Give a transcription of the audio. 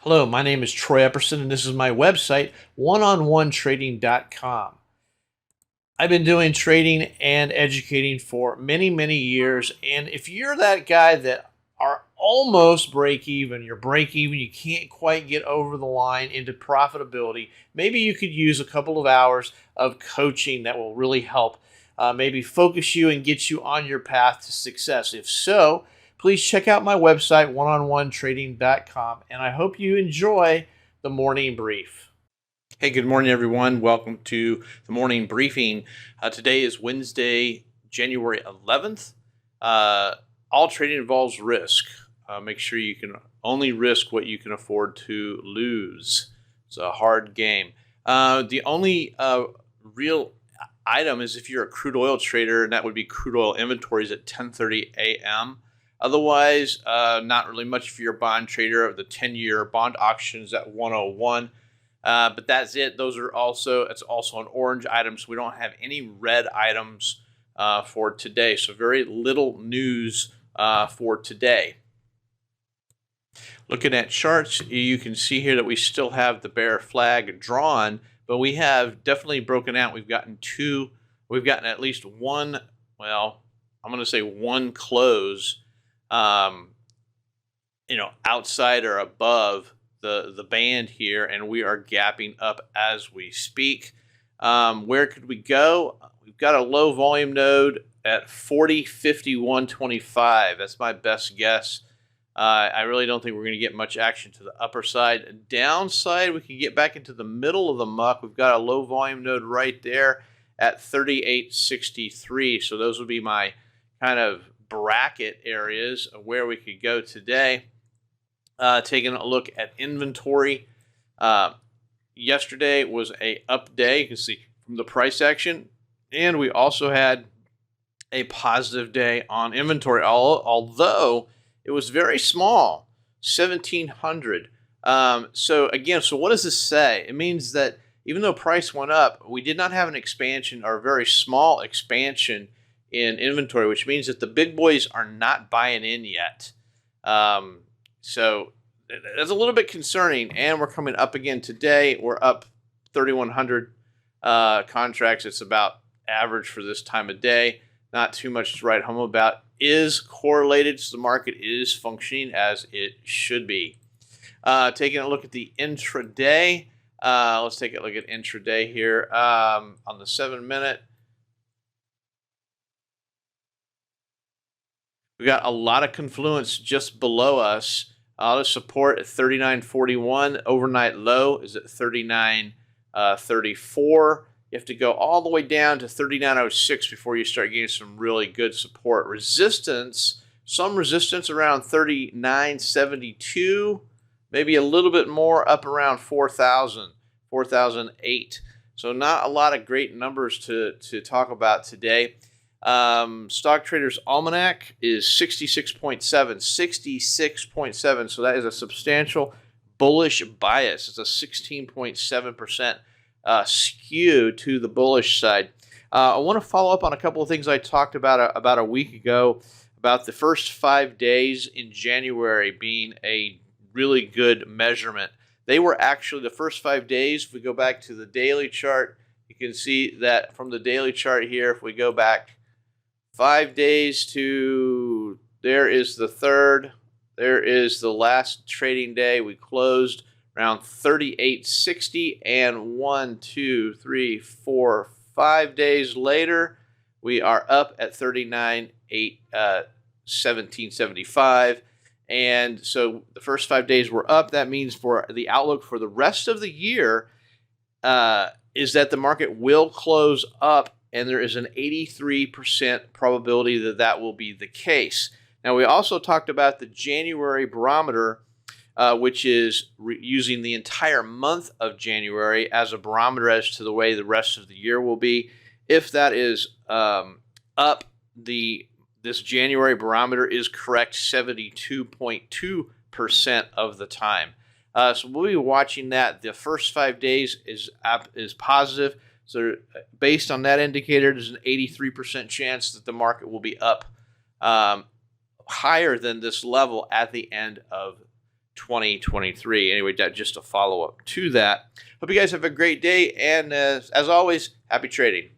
Hello, my name is Troy Epperson, and this is my website, oneononetrading.com. I've been doing trading and educating for many, many years, and if you're that guy that are almost break even, you're break even, you can't quite get over the line into profitability, maybe you could use a couple of hours of coaching that will really help maybe focus you and get you on your path to success. If so, please check out my website, oneononetrading.com, and I hope you enjoy the morning brief. Hey, good morning, everyone. Welcome to the morning briefing. Today is Wednesday, January 11th. All trading involves risk. Make sure you can only risk what you can afford to lose. It's a hard game. The only real item is if you're a crude oil trader, and that would be crude oil inventories at 10:30 a.m. Otherwise, not really much if you're a bond trader. The 10-year bond auctions at 101. But that's it. It's also an orange item, so we don't have any red items for today. So very little news for today. Looking at charts, you can see here that we still have the bear flag drawn, but we have definitely broken out. We've gotten at least one, well, I'm going to say one close, outside or above the band here, and we are gapping up as we speak. Where could we go? We've got a low volume node at 40.5125. That's my best guess. I really don't think we're going to get much action to the upper side. Downside, we can get back into the middle of the muck. We've got a low volume node right there at 38.63. So those would be my kind of bracket areas of where we could go today. Taking a look at inventory. Yesterday was a up day. You can see from the price action. And we also had a positive day on inventory, although it was very small, 1,700. So what does this say? It means that even though price went up, we did not have an expansion or a very small expansion in inventory, which means that the big boys are not buying in yet. So that's a little bit concerning, and we're coming up again today. We're up 3,100 contracts. It's about average for this time of day. Not too much to write home about. Is correlated, so the market is functioning as it should be. Taking a look at the intraday. Let's take a look at intraday here on the 7-minute. We got a lot of confluence just below us. The support at 39.41. Overnight low is at 39.34. You have to go all the way down to 39.06 before you start getting some really good support. Some resistance around 39.72, maybe a little bit more up around 4,000, 4,008. So not a lot of great numbers to talk about today. Stock Traders Almanac is 66.7, 66.7. So that is a substantial bullish bias. It's a 16.7% skew to the bullish side. I want to follow up on a couple of things I talked about a week ago about the first 5 days in January being a really good measurement. They were actually the first 5 days. If we go back to the daily chart, you can see that from the daily chart here, if we go back 5 days to there is the third, there is the last trading day. We closed around 38.60, and 1, 2, 3, 4, 5 days later, we are up at 17.75. And so the first 5 days were up. That means for the outlook for the rest of the year is that the market will close up, and there is an 83% probability that that will be the case. Now, we also talked about the January barometer, which is using the entire month of January as a barometer as to the way the rest of the year will be. If that is up, this January barometer is correct 72.2% of the time. So we'll be watching that. The first 5 days is positive. So based on that indicator, there's an 83% chance that the market will be up higher than this level at the end of 2023. Anyway, just a follow-up to that. Hope you guys have a great day, and as always, happy trading.